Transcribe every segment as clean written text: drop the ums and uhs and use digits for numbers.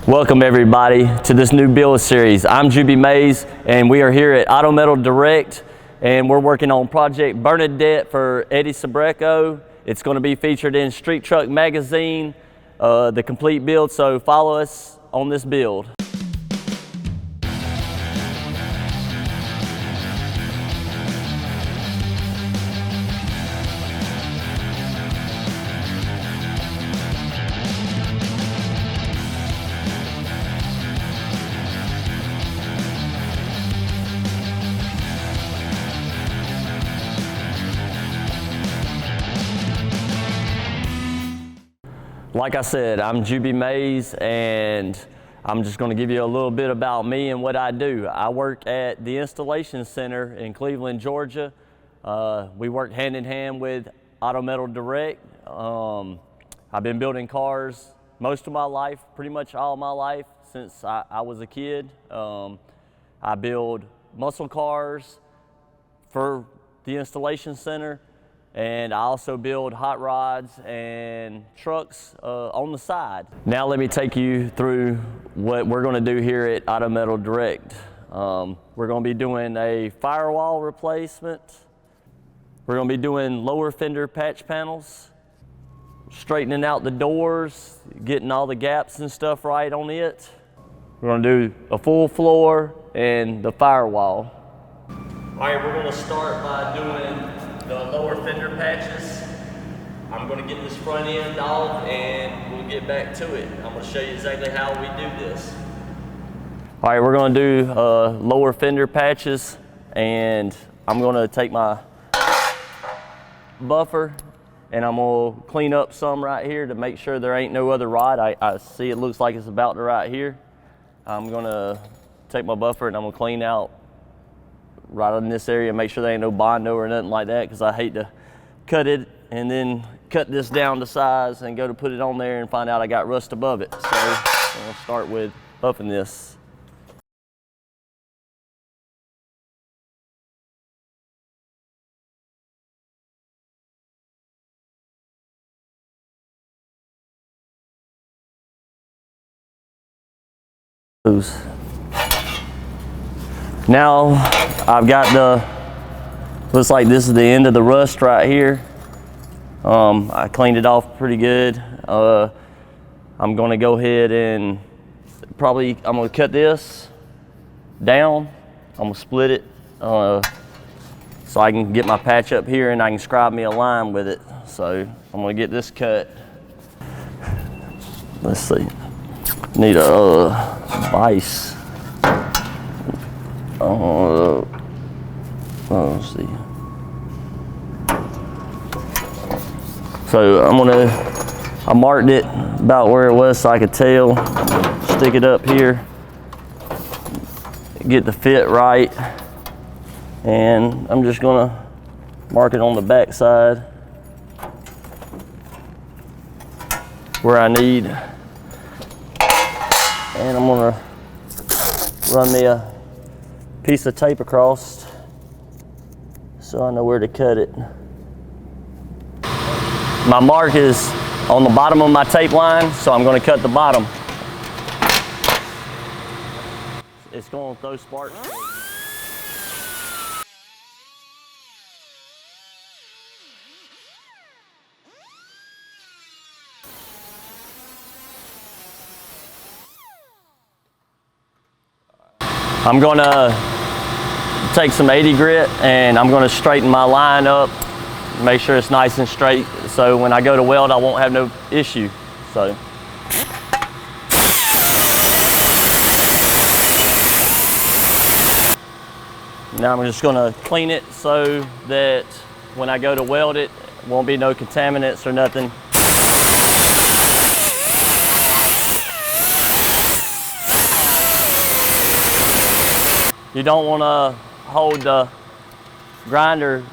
Welcome everybody to this new build series. I'm aMAYSing and we are here at AMAYSingMetalWorks and we're working on Project Burnadebt for Eddy Cebreco. It's going to be featured in Street Truck magazine, the complete build, so follow us on this build. Like I said, I'm aMAYSing and I'm just going to give you a little bit about me and what I do. I work at the installation center in Cleveland, Georgia. We work hand in hand with AMAYSing. I've been building cars most of my life, pretty much all my life since I was a kid. I build muscle cars for the installation center. And I also build hot rods and trucks on the side. Now let me take you through what we're going to do here at AMAYSing. We're going to be doing a firewall replacement. We're going to be doing lower fender patch panels, straightening out the doors, getting all the gaps and stuff right on it. We're going to do a full floor and the firewall. All right, we're going to start by doing the lower fender patches. I'm going to get this front end off and we'll get back to it. I'm going to show you exactly how we do this. All right, we're going to do lower fender patches, and I'm going to take my buffer and I'm going to clean up some right here to make sure there ain't no other rod. I see it looks like it's about to right here. I'm going to take my buffer and I'm going to clean out right in this area, make sure there ain't no Bondo or nothing like that, because I hate to cut it and then cut this down to size and go to put it on there and find out I got rust above it. So I'm going to start with buffing this. Now I've got looks like this is the end of the rust right here. I cleaned it off pretty good. I'm going to go ahead and I'm going to cut this down. I'm going to split it so I can get my patch up here and I can scribe me a line with it. So I'm going to get this cut. Let's see. Need a vise. Let's see. So I marked it about where it was so I could tell. Stick it up here, get the fit right, and I'm just gonna mark it on the back side where I need, and I'm gonna run me a piece of tape across so I know where to cut it. My mark is on the bottom of my tape line, so I'm going to cut the bottom. It's going to throw sparks. I'm going to take some 80 grit and I'm going to straighten my line up, make sure it's nice and straight, so when I go to weld I won't have no issue. So now I'm just going to clean it so that when I go to weld it, won't be no contaminants or nothing. You don't want to hold the grinder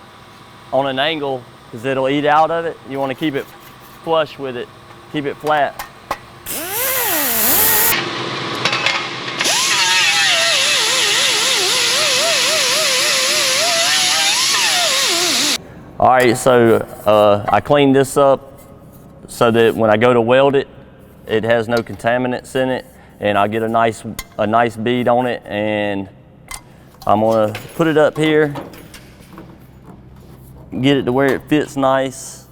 on an angle because it'll eat out of it. You want to keep it flush with it, keep it flat. All right, so I cleaned this up so that when I go to weld it, it has no contaminants in it. and I'll get a nice bead on it, and I'm gonna put it up here, get it to where it fits nice,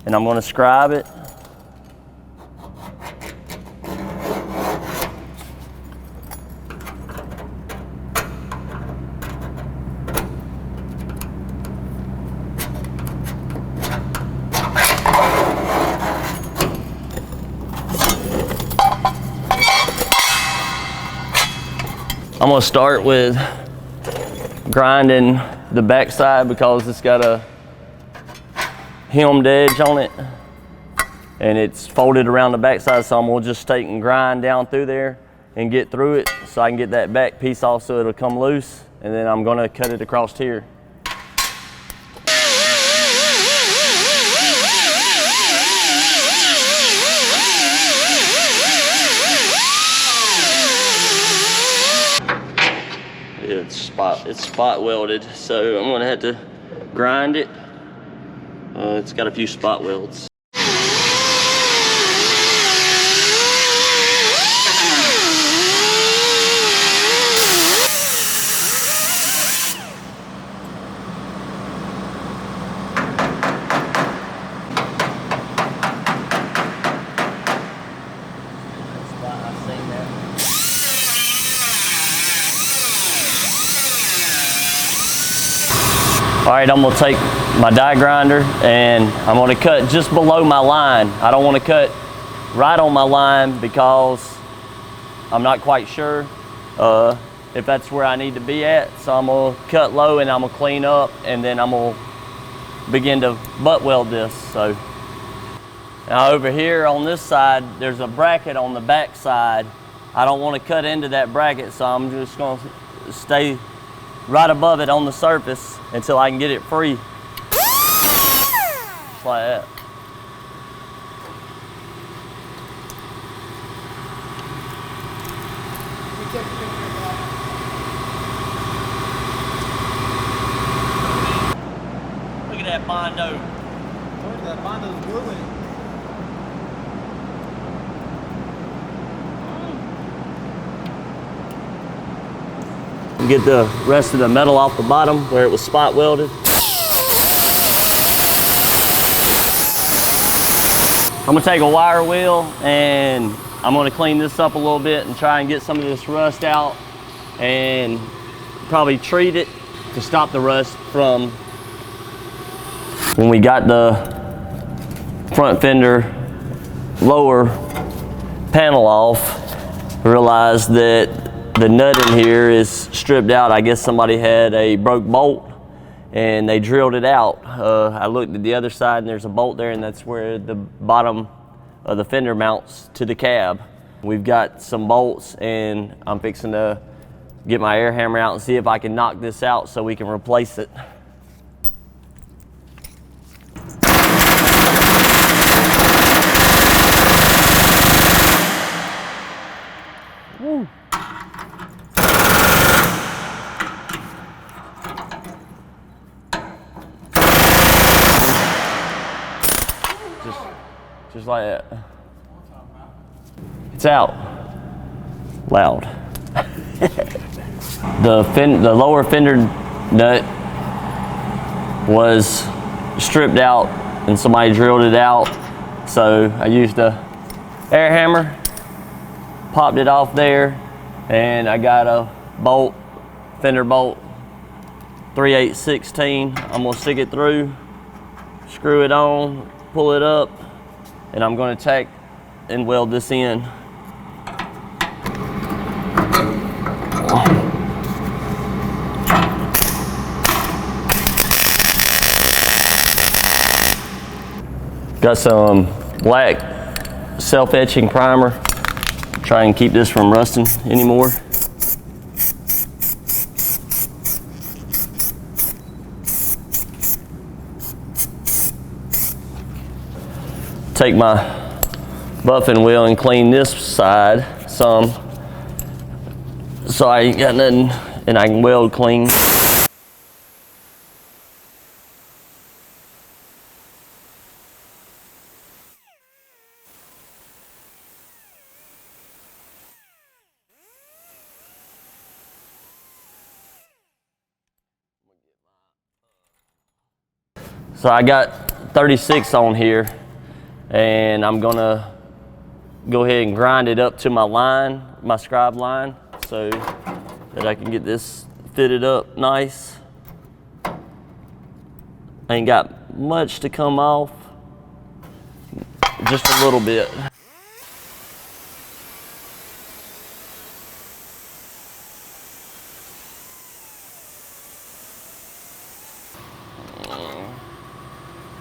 and I'm gonna scribe it. I'm gonna start with grinding the backside because it's got a hemmed edge on it and it's folded around the backside, so I'm gonna just take and grind down through there and get through it so I can get that back piece off so it'll come loose, and then I'm gonna cut it across here. It's spot welded, so I'm gonna have to grind it. It's got a few spot welds. All right, I'm gonna take my die grinder and I'm gonna cut just below my line. I don't wanna cut right on my line because I'm not quite sure if that's where I need to be at. So I'm gonna cut low and I'm gonna clean up, and then I'm gonna begin to butt weld this. So now over here on this side, there's a bracket on the back side. I don't wanna cut into that bracket, so I'm just gonna stay right above it on the surface until I can get it free. Just like that. Look at that Bondo. Look at that Bondo's gluing. Get the rest of the metal off the bottom where it was spot welded. I'm gonna take a wire wheel and I'm gonna clean this up a little bit and try and get some of this rust out, and probably treat it to stop the rust from when we got the front fender lower panel off. Realized that the nut in here is stripped out. I guess somebody had a broke bolt and they drilled it out. I looked at the other side and there's a bolt there, and that's where the bottom of the fender mounts to the cab. We've got some bolts and I'm fixing to get my air hammer out and see if I can knock this out so we can replace it. Woo. Just like that. It's out. Loud. The lower fender nut was stripped out and somebody drilled it out. So I used a air hammer, popped it off there, and I got a bolt, fender bolt, 3/8/16. I'm gonna stick it through, screw it on, pull it up, and I'm gonna tack and weld this in. Got some black self-etching primer. Try and keep this from rusting anymore. Take my buffing wheel and clean this side some so I ain't got nothing and I can weld clean. So I got 36 on here, and I'm gonna go ahead and grind it up to my line, my scribe line, so that I can get this fitted up nice. Ain't got much to come off, just a little bit.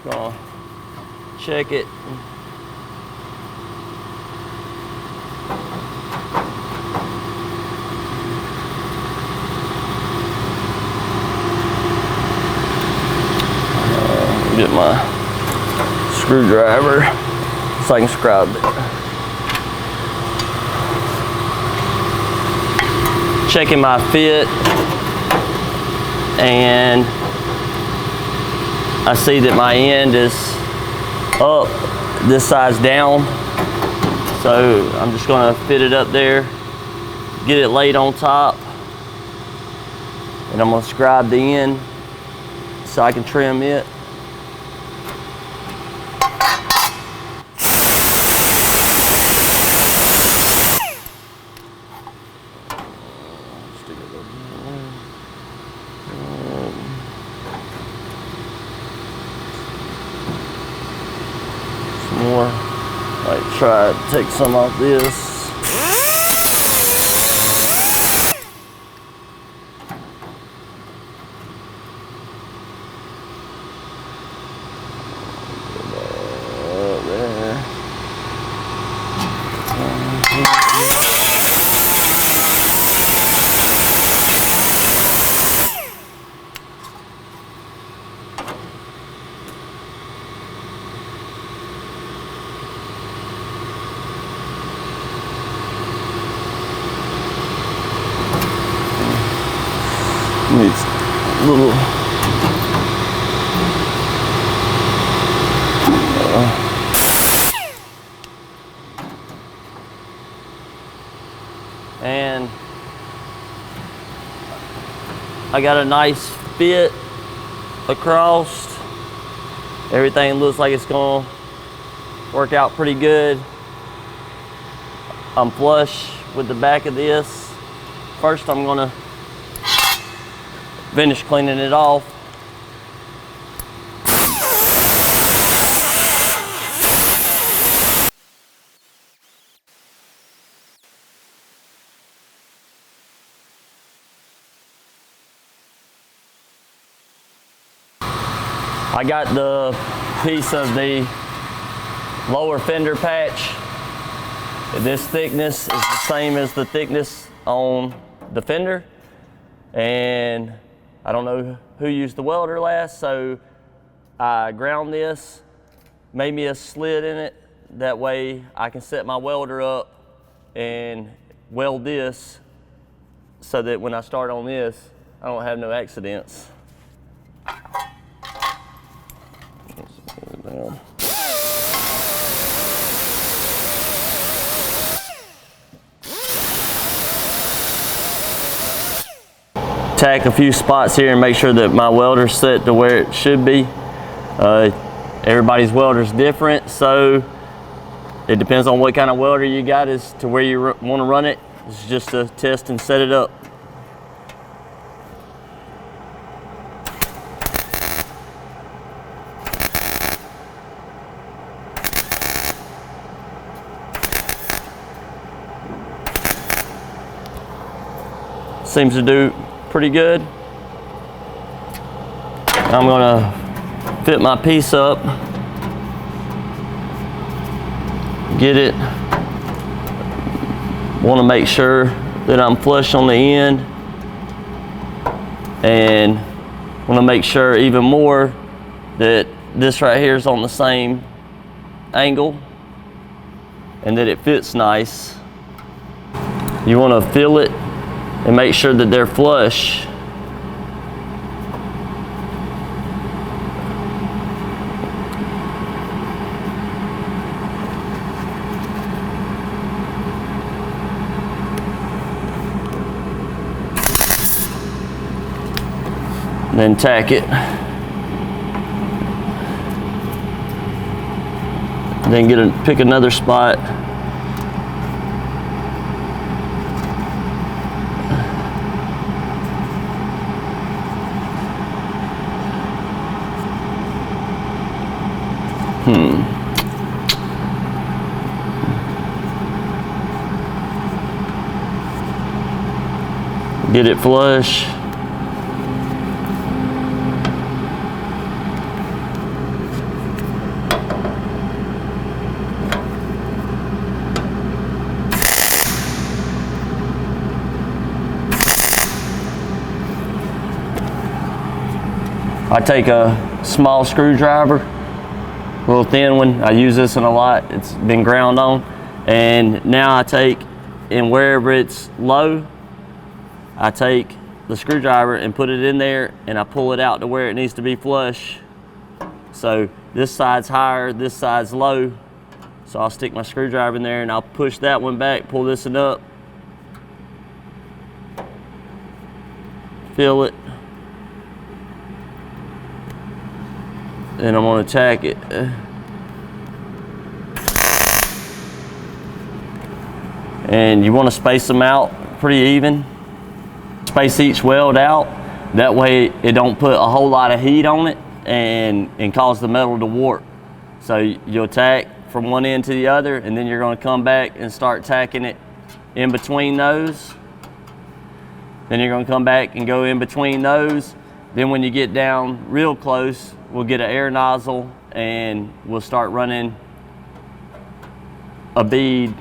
Gonna check it. Get my screwdriver so I can scribe it. Checking my fit, and I see that my end is up, this side's down. So I'm just gonna fit it up there, get it laid on top, and I'm gonna scribe the end so I can trim it. More, like try to take some off this. There. Needs a little and I got a nice fit across. Everything looks like it's gonna work out pretty good. I'm flush with the back of this. First I'm gonna finish cleaning it off. I got the piece of the lower fender patch. This thickness is the same as the thickness on the fender, and I don't know who used the welder last, so I ground this, made me a slit in it. That way I can set my welder up and weld this so that when I start on this, I don't have no accidents. Tack a few spots here and make sure that my welder's set to where it should be. Everybody's welder's different, so it depends on what kind of welder you got as to where you want to run it. It's just to test and set it up. Seems to do pretty good. I'm gonna fit my piece up, get it. Want to make sure that I'm flush on the end, and want to make sure even more that this right here is on the same angle and that it fits nice. You want to feel it and make sure that they're flush. Then tack it. Then pick another spot. Get it flush. I take a small screwdriver, a little thin one. I use this one a lot. It's been ground on. And now I take, and wherever it's low, I take the screwdriver and put it in there, and I pull it out to where it needs to be flush. So this side's higher, this side's low. So I'll stick my screwdriver in there and I'll push that one back, pull this one up, feel it, and I'm gonna tack it. And you wanna space them out pretty even. Space each weld out. That way it don't put a whole lot of heat on it and cause the metal to warp. So you'll tack from one end to the other, and then you're gonna come back and start tacking it in between those. Then you're gonna come back and go in between those. Then when you get down real close, we'll get an air nozzle and we'll start running a bead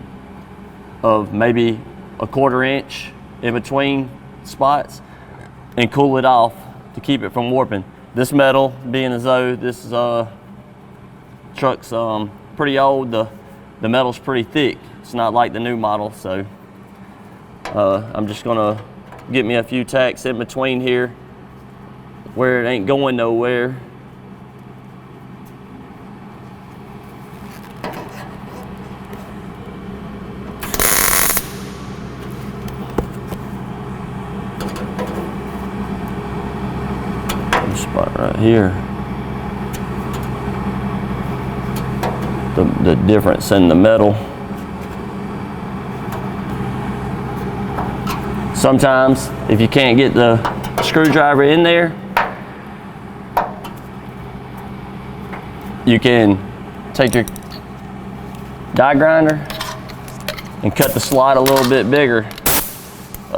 of maybe a 1/4 inch in between spots and cool it off to keep it from warping. This metal, being as though this truck's pretty old, the metal's pretty thick. It's not like the new model, so I'm just gonna get me a few tacks in between here where it ain't going nowhere. Spot right here. The difference in the metal. Sometimes if you can't get the screwdriver in there, you can take your die grinder and cut the slot a little bit bigger,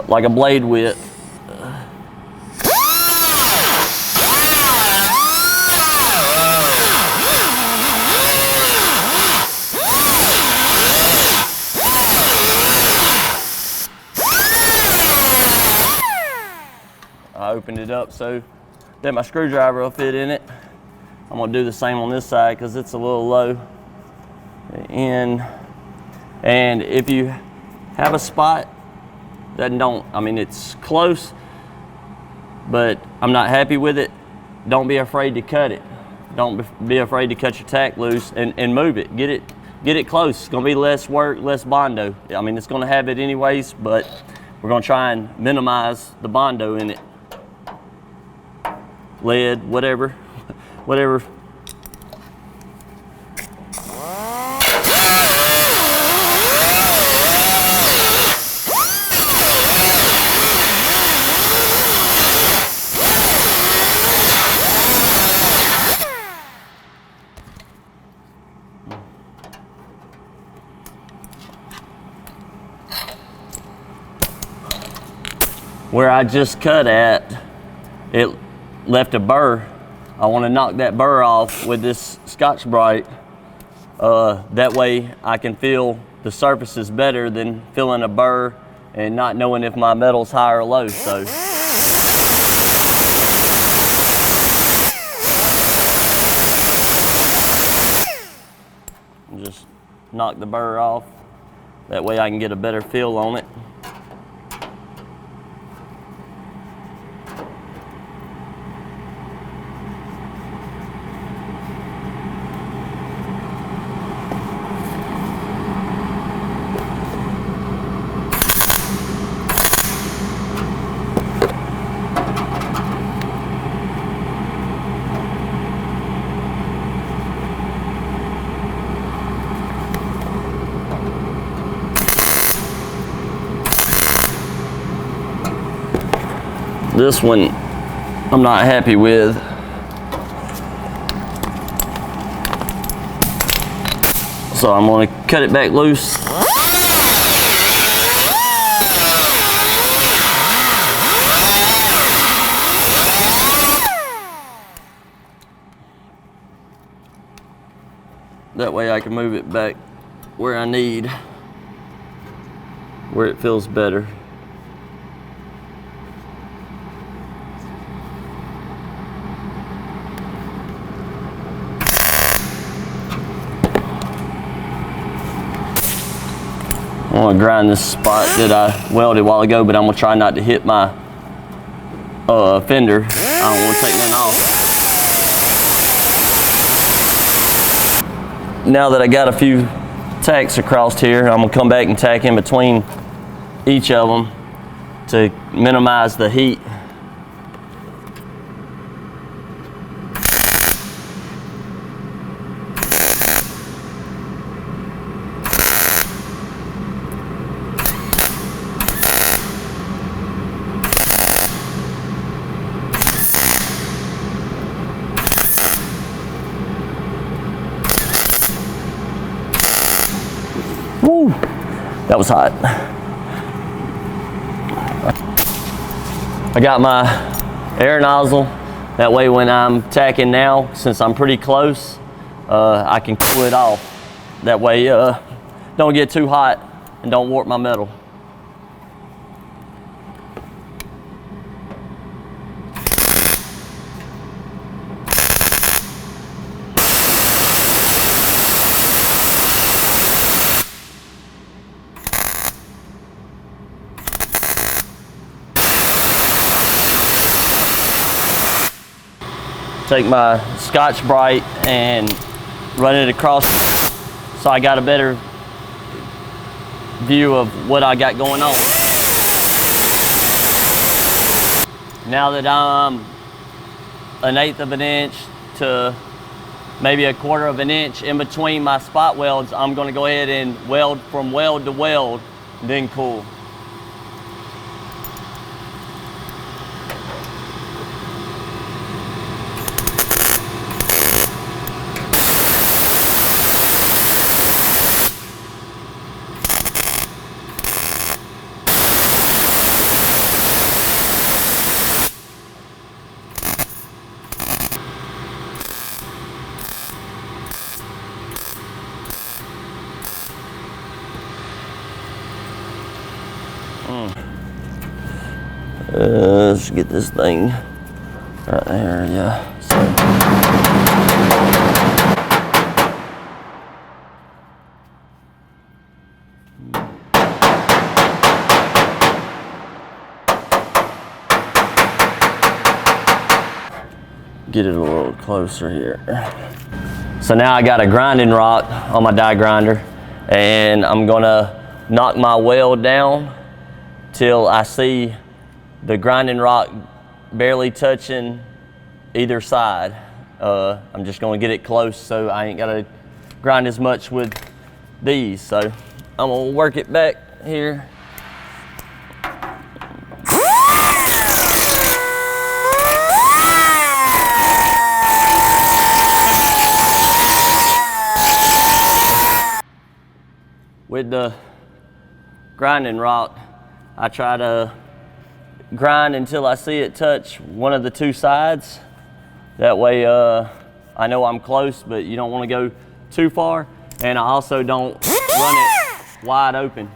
like a blade width. I opened it up so that my screwdriver will fit in it. I'm gonna do the same on this side because it's a little low. And if you have a spot that it's close, but I'm not happy with it, don't be afraid to cut it. Don't be afraid to cut your tack loose and move it. Get it close. It's gonna be less work, less bondo. I mean, it's gonna have it anyways, but we're gonna try and minimize the bondo in it. Lead, whatever. Where I just cut at, it left a burr. I want to knock that burr off with this Scotch-Brite. That way I can feel the surfaces better than feeling a burr and not knowing if my metal's high or low. So just knock the burr off. That way I can get a better feel on it. This one I'm not happy with. So I'm going to cut it back loose. That way I can move it back where I need, where it feels better. I want to grind this spot that I welded a while ago, but I'm going to try not to hit my fender. I don't want to take none off. Now that I got a few tacks across here, I'm going to come back and tack in between each of them to minimize the heat. Woo, that was hot. I got my air nozzle. That way when I'm tacking now, since I'm pretty close, I can cool it off. That way don't get too hot and don't warp my metal. Take my Scotch-Brite and run it across so I got a better view of what I got going on. Now that I'm 1/8 of an inch to maybe 1/4 of an inch in between my spot welds, I'm going to go ahead and weld from weld to weld, then cool. Let's get this thing right there, yeah. Get it a little closer here. So now I got a grinding rock on my die grinder, and I'm gonna knock my weld down till I see the grinding rock barely touching either side. I'm just gonna get it close so I ain't gotta grind as much with these. So I'm gonna work it back here. With the grinding rock, I try to grind until I see it touch one of the two sides. That way I know I'm close, but you don't want to go too far. And I also don't run it wide open.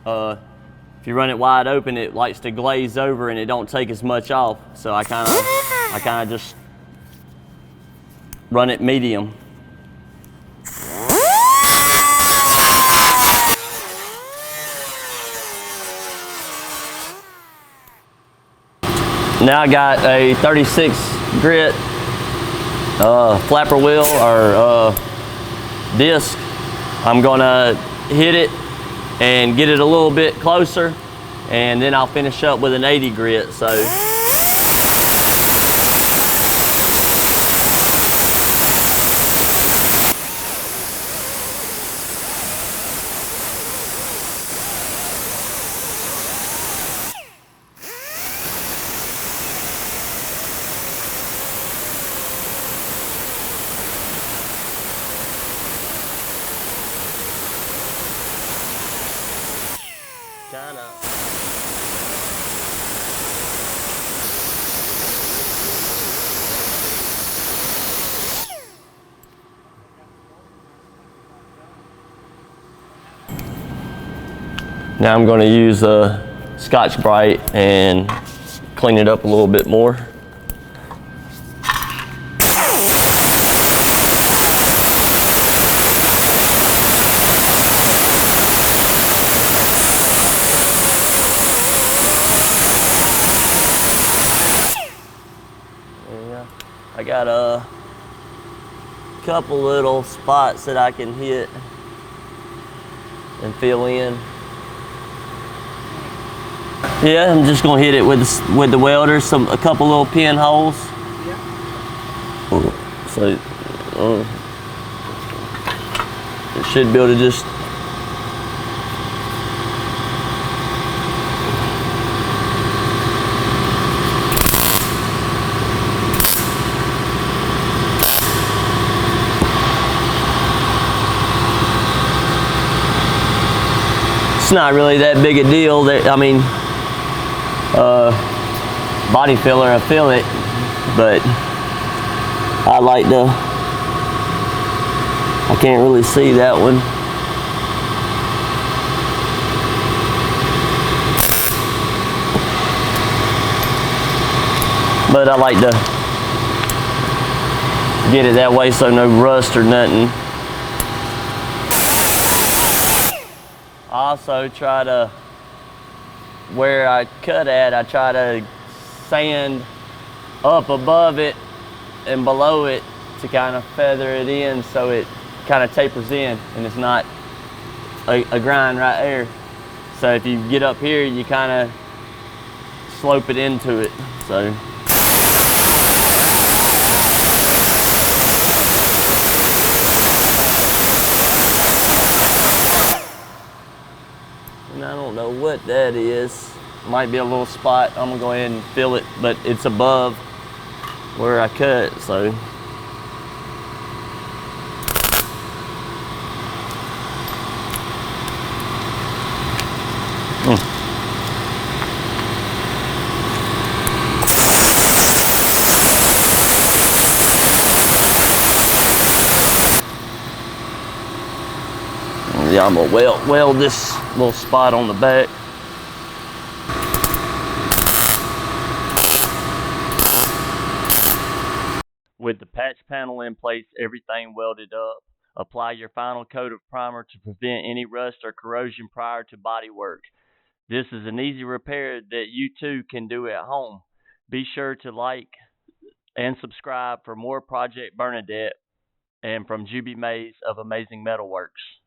If you run it wide open, it likes to glaze over and it don't take as much off. So I kind of just run it medium. Now I got a 36 grit flapper wheel or disc. I'm gonna hit it and get it a little bit closer, and then I'll finish up with an 80 grit. So kind of. Now I'm going to use a Scotch-Brite and clean it up a little bit more. Yeah, I got a couple little spots that I can hit and fill in. Yeah, I'm just gonna hit it with the welder, a couple little pinholes. Yeah. So it should be able to just. It's not really that big a deal. I mean, body filler, I feel it, but I like to. I can't really see that one. But I like to get it that way so no rust or nothing. I also try to, where I cut at, I try to sand up above it and below it to kind of feather it in so it kind of tapers in and it's not a grind right there. So if you get up here, you kind of slope it into it. So. And I don't know what that is. Might be a little spot. I'm gonna go ahead and fill it, but it's above where I cut, so. Yeah, I'm gonna weld this little spot on the back. With the patch panel in place, everything welded up, apply your final coat of primer to prevent any rust or corrosion prior to body work. This is an easy repair that you too can do at home. Be sure to like and subscribe for more Project Burnadebt and from Juby Mays of aMAYSingMetalWorks.